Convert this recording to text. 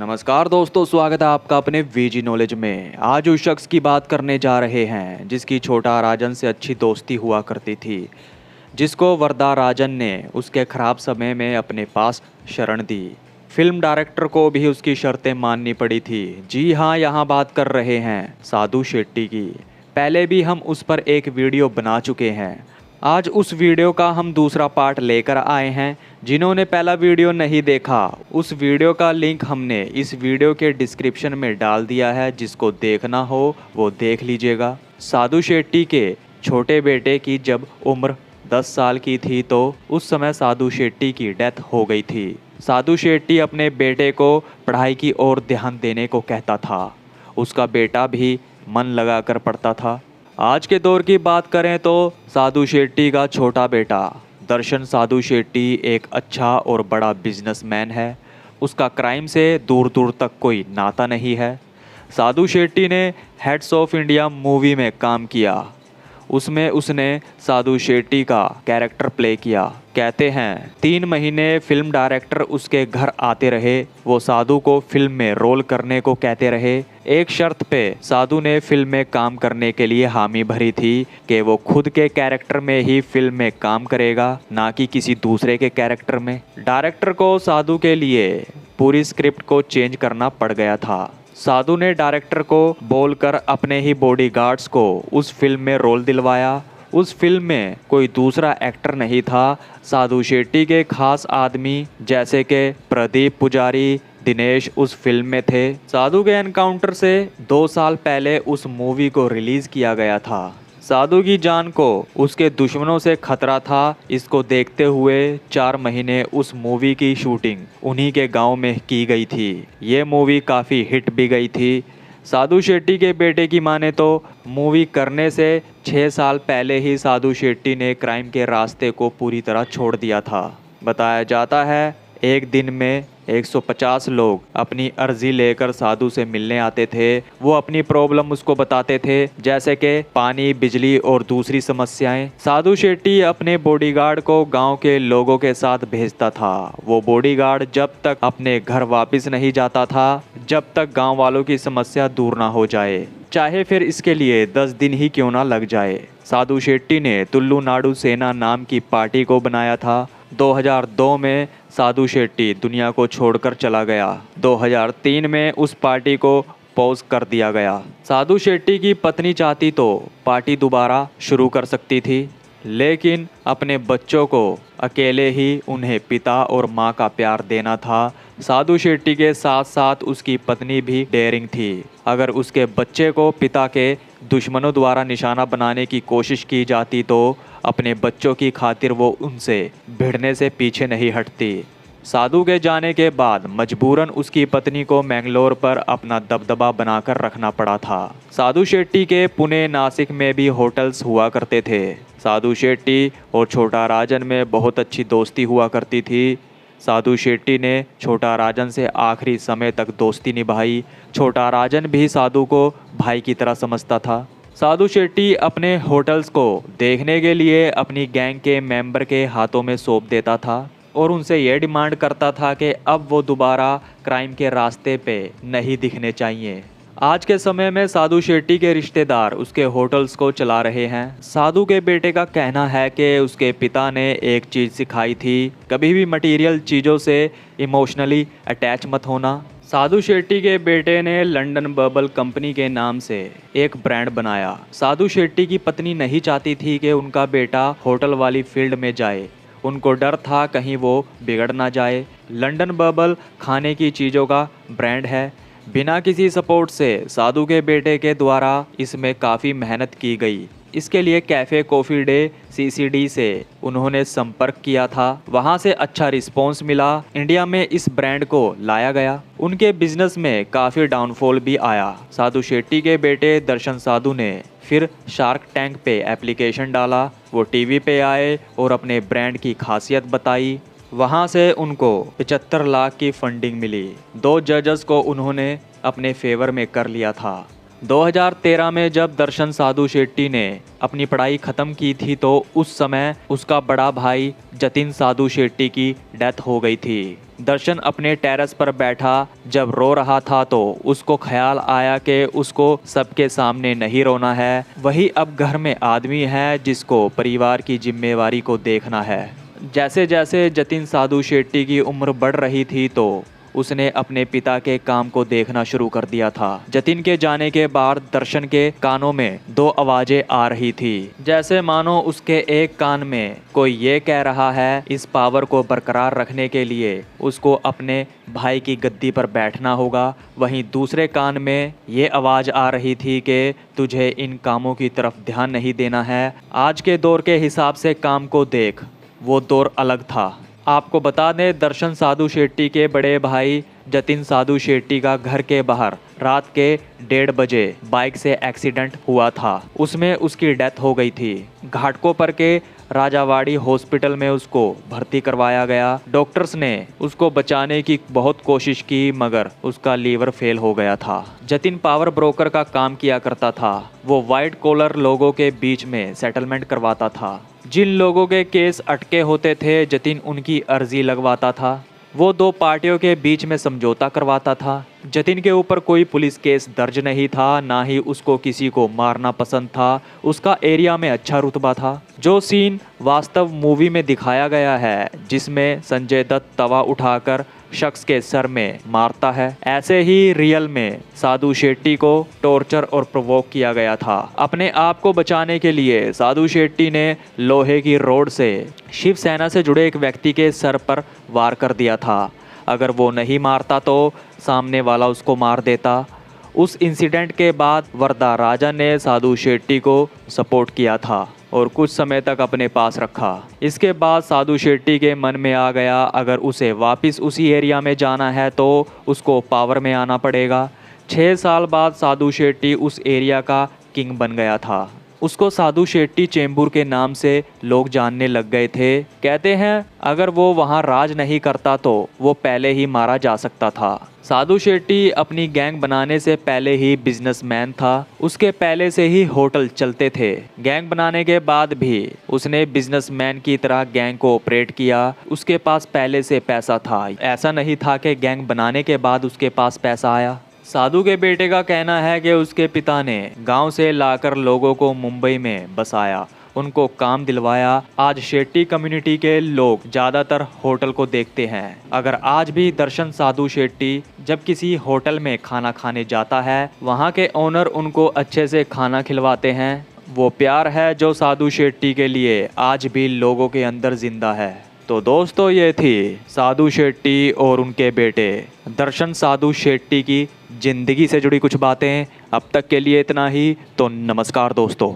नमस्कार दोस्तों, स्वागत है आपका अपने वीजी नॉलेज में। आज उस शख्स की बात करने जा रहे हैं जिसकी छोटा राजन से अच्छी दोस्ती हुआ करती थी, जिसको वरदा राजन ने उसके खराब समय में अपने पास शरण दी। फिल्म डायरेक्टर को भी उसकी शर्तें माननी पड़ी थी। जी हाँ, यहाँ बात कर रहे हैं साधु शेट्टी की। पहले भी हम उस पर एक वीडियो बना चुके हैं। आज उस वीडियो का हम दूसरा पार्ट लेकर आए हैं। जिन्होंने पहला वीडियो नहीं देखा, उस वीडियो का लिंक हमने इस वीडियो के डिस्क्रिप्शन में डाल दिया है। जिसको देखना हो वो देख लीजिएगा। साधु शेट्टी के छोटे बेटे की जब उम्र 10 साल की थी तो उस समय साधु शेट्टी की डेथ हो गई थी। साधु शेट्टी अपने बेटे को पढ़ाई की ओर ध्यान देने को कहता था। उसका बेटा भी मन लगाकर पढ़ता था। आज के दौर की बात करें तो साधु शेट्टी का छोटा बेटा दर्शन साधु शेट्टी एक अच्छा और बड़ा बिजनेसमैन है। उसका क्राइम से दूर दूर तक कोई नाता नहीं है। साधु शेट्टी ने हेड्स ऑफ इंडिया मूवी में काम किया। उसमें उसने साधु शेट्टी का कैरेक्टर प्ले किया। कहते हैं 3 महीने फिल्म डायरेक्टर उसके घर आते रहे। वो साधु को फिल्म में रोल करने को कहते रहे। एक शर्त पे साधु ने फिल्म में काम करने के लिए हामी भरी थी कि वो खुद के कैरेक्टर में ही फिल्म में काम करेगा, ना कि किसी दूसरे के कैरेक्टर में। डायरेक्टर को साधु के लिए पूरी स्क्रिप्ट को चेंज करना पड़ गया था। साधु ने डायरेक्टर को बोलकर अपने ही बॉडीगार्ड्स को उस फिल्म में रोल दिलवाया। उस फिल्म में कोई दूसरा एक्टर नहीं था। साधु शेट्टी के खास आदमी जैसे कि प्रदीप पुजारी, दिनेश उस फिल्म में थे। साधु के एनकाउंटर से 2 साल पहले उस मूवी को रिलीज किया गया था। साधु की जान को उसके दुश्मनों से खतरा था। इसको देखते हुए 4 महीने उस मूवी की शूटिंग उन्हीं के गांव में की गई थी। ये मूवी काफ़ी हिट भी गई थी। साधु शेट्टी के बेटे की माने तो मूवी करने से 6 साल पहले ही साधु शेट्टी ने क्राइम के रास्ते को पूरी तरह छोड़ दिया था। बताया जाता है एक दिन में 150 लोग अपनी अर्जी लेकर साधु से मिलने आते थे। वो अपनी प्रॉब्लम उसको बताते थे, जैसे कि पानी, बिजली और दूसरी समस्याएं। साधु शेट्टी अपने बॉडीगार्ड को गांव के लोगों के साथ भेजता था। वो बॉडीगार्ड जब तक अपने घर वापस नहीं जाता था, जब तक गांव वालों की समस्या दूर ना हो जाए, चाहे फिर इसके लिए 10 दिन ही क्यों ना लग जाए। साधु शेट्टी ने तुल्लू नाडु सेना नाम की पार्टी को बनाया था। 2002 में साधु शेट्टी दुनिया को छोड़कर चला गया। 2003 में उस पार्टी को पॉज कर दिया गया। साधु शेट्टी की पत्नी चाहती तो पार्टी दोबारा शुरू कर सकती थी, लेकिन अपने बच्चों को अकेले ही उन्हें पिता और माँ का प्यार देना था। साधु शेट्टी के साथ साथ उसकी पत्नी भी डेयरिंग थी। अगर उसके बच्चे को पिता के दुश्मनों द्वारा निशाना बनाने की कोशिश की जाती तो अपने बच्चों की खातिर वो उनसे भिड़ने से पीछे नहीं हटती। साधु के जाने के बाद मजबूरन उसकी पत्नी को मैंगलोर पर अपना दबदबा बनाकर रखना पड़ा था। साधु शेट्टी के पुणे, नासिक में भी होटल्स हुआ करते थे। साधु शेट्टी और छोटा राजन में बहुत अच्छी दोस्ती हुआ करती थी। साधु शेट्टी ने छोटा राजन से आखिरी समय तक दोस्ती निभाई। छोटा राजन भी साधु को भाई की तरह समझता था। साधु शेट्टी अपने होटल्स को देखने के लिए अपनी गैंग के मेंबर के हाथों में सौंप देता था और उनसे यह डिमांड करता था कि अब वो दोबारा क्राइम के रास्ते पे नहीं दिखने चाहिए। आज के समय में साधु शेट्टी के रिश्तेदार उसके होटल्स को चला रहे हैं। साधु के बेटे का कहना है कि उसके पिता ने एक चीज़ सिखाई थी, कभी भी मटेरियल चीज़ों से इमोशनली अटैच मत होना। साधु शेट्टी के बेटे ने लंदन बबल कंपनी के नाम से एक ब्रांड बनाया। साधु शेट्टी की पत्नी नहीं चाहती थी कि उनका बेटा होटल वाली फील्ड में जाए। उनको डर था कहीं वो बिगड़ ना जाए। लंदन बबल खाने की चीज़ों का ब्रांड है। बिना किसी सपोर्ट से साधु के बेटे के द्वारा इसमें काफ़ी मेहनत की गई। इसके लिए कैफ़े कॉफ़ी डे CCD से उन्होंने संपर्क किया था। वहाँ से अच्छा रिस्पॉन्स मिला। इंडिया में इस ब्रांड को लाया गया। उनके बिजनेस में काफ़ी डाउनफॉल भी आया। साधु शेट्टी के बेटे दर्शन साधु ने फिर शार्क टैंक पे एप्लीकेशन डाला। वो टीवी पे आए और अपने ब्रांड की खासियत बताई। वहाँ से उनको 75 लाख की फंडिंग मिली। 2 जजेस को उन्होंने अपने फेवर में कर लिया था। 2013 में जब दर्शन साधु शेट्टी ने अपनी पढ़ाई ख़त्म की थी तो उस समय उसका बड़ा भाई जतिन साधु शेट्टी की डेथ हो गई थी। दर्शन अपने टेरेस पर बैठा जब रो रहा था तो उसको ख्याल आया कि उसको सबके सामने नहीं रोना है। वही अब घर में आदमी है जिसको परिवार की जिम्मेवारी को देखना है। जैसे जैसे जतिन साधु शेट्टी की उम्र बढ़ रही थी तो उसने अपने पिता के काम को देखना शुरू कर दिया था। जतिन के जाने के बाद दर्शन के कानों में दो आवाजें आ रही थी, जैसे मानो उसके एक कान में कोई ये कह रहा है इस पावर को बरकरार रखने के लिए उसको अपने भाई की गद्दी पर बैठना होगा। वहीं दूसरे कान में ये आवाज़ आ रही थी कि तुझे इन कामों की तरफ ध्यान नहीं देना है। आज के दौर के हिसाब से काम को देख, वो दौर अलग था। आपको बता दें, दर्शन साधु शेट्टी के बड़े भाई जतिन साधु शेट्टी का घर के बाहर रात के 1:30 बजे बाइक से एक्सीडेंट हुआ था। उसमें उसकी डेथ हो गई थी। घाटकोपर के राजावाड़ी हॉस्पिटल में उसको भर्ती करवाया गया। डॉक्टर्स ने उसको बचाने की बहुत कोशिश की मगर उसका लीवर फेल हो गया था। जतिन पावर ब्रोकर का काम किया करता था। वो वाइट कॉलर लोगों के बीच में सेटलमेंट करवाता था। जिन लोगों के केस अटके होते थे जतिन उनकी अर्जी लगवाता था। वो दो पार्टियों के बीच में समझौता करवाता था। जतिन के ऊपर कोई पुलिस केस दर्ज नहीं था, ना ही उसको किसी को मारना पसंद था। उसका एरिया में अच्छा रुतबा था। जो सीन वास्तव मूवी में दिखाया गया है जिसमें संजय दत्त तवा उठाकर शख्स के सर में मारता है, ऐसे ही रियल में साधु शेट्टी को टॉर्चर और प्रोवोक किया गया था। अपने आप को बचाने के लिए साधु शेट्टी ने लोहे की रोड से शिवसेना से जुड़े एक व्यक्ति के सर पर वार कर दिया था। अगर वो नहीं मारता तो सामने वाला उसको मार देता। उस इंसिडेंट के बाद वरदा राजन ने साधु शेट्टी को सपोर्ट किया था और कुछ समय तक अपने पास रखा। इसके बाद साधु शेट्टी के मन में आ गया अगर उसे वापस उसी एरिया में जाना है तो उसको पावर में आना पड़ेगा। 6 साल बाद साधु शेट्टी उस एरिया का किंग बन गया था। उसको साधु शेट्टी चेंबूर के नाम से लोग जानने लग गए थे। कहते हैं अगर वो वहाँ राज नहीं करता तो वो पहले ही मारा जा सकता था। साधु शेट्टी अपनी गैंग बनाने से पहले ही बिजनेसमैन था। उसके पहले से ही होटल चलते थे। गैंग बनाने के बाद भी उसने बिजनेसमैन की तरह गैंग को ऑपरेट किया। उसके पास पहले से पैसा था। ऐसा नहीं था कि गैंग बनाने के बाद उसके पास पैसा आया। साधु के बेटे का कहना है कि उसके पिता ने गांव से लाकर लोगों को मुंबई में बसाया, उनको काम दिलवाया। आज शेट्टी कम्युनिटी के लोग ज़्यादातर होटल को देखते हैं। अगर आज भी दर्शन साधु शेट्टी जब किसी होटल में खाना खाने जाता है, वहाँ के ओनर उनको अच्छे से खाना खिलवाते हैं। वो प्यार है जो साधु शेट्टी के लिए आज भी लोगों के अंदर जिंदा है। तो दोस्तों, ये थी साधु शेट्टी और उनके बेटे दर्शन साधु शेट्टी की ज़िंदगी से जुड़ी कुछ बातें। अब तक के लिए इतना ही। तो नमस्कार दोस्तों।